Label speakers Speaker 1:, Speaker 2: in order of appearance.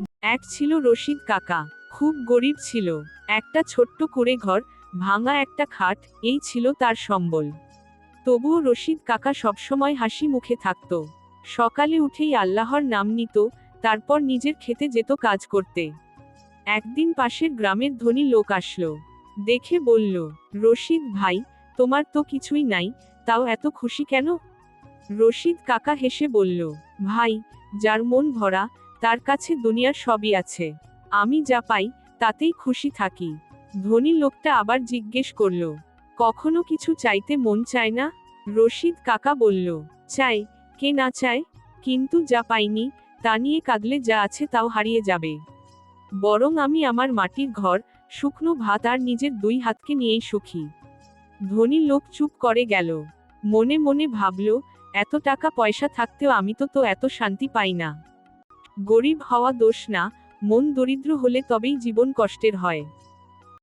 Speaker 1: এক ছিল রশিদ কাকা, খুব গরিব ছিল। একটা ছোট্ট কুঁড়ে ঘর, ভাঙা একটা খাট, এই ছিল তার সম্বল। তবুও রশিদ কাকা সবসময় হাসি মুখে থাকত। সকালে উঠেই আল্লাহর নাম নিত, তারপর নিজের খেতে যেত কাজ করতে। একদিন পাশের গ্রামের ধনী লোক আসলো, দেখে বলল, রশিদ ভাই, তোমার তো কিছুই নাই, তাও এত খুশি কেন? রশিদ কাকা হেসে বলল, ভাই, যার মন ভরা, তার কাছে দুনিয়ার সবই আছে। আমি যা পাই, তাতেই খুশি থাকি। ধনী লোকটা আবার জিজ্ঞেস করল, কখনো কিছু চাইতে মন চায় না? রশিদ কাকা বলল, চাই, কে না চায়, কিন্তু যা পাইনি, তা নিয়ে কাঁদলে যা আছে তাও হারিয়ে যাবে। বরং আমি আমার মাটির ঘর, শুকনো ভাত আর নিজের দুই হাতকে নিয়েই সুখী। ধনী লোক চুপ করে গেল। মনে মনে ভাবল, এত টাকা পয়সা থাকতেও আমি তো এত শান্তি পাই না। গরিব হওয়া দোষ না, মন দরিদ্র হলে তবেই জীবন কষ্টের হয়।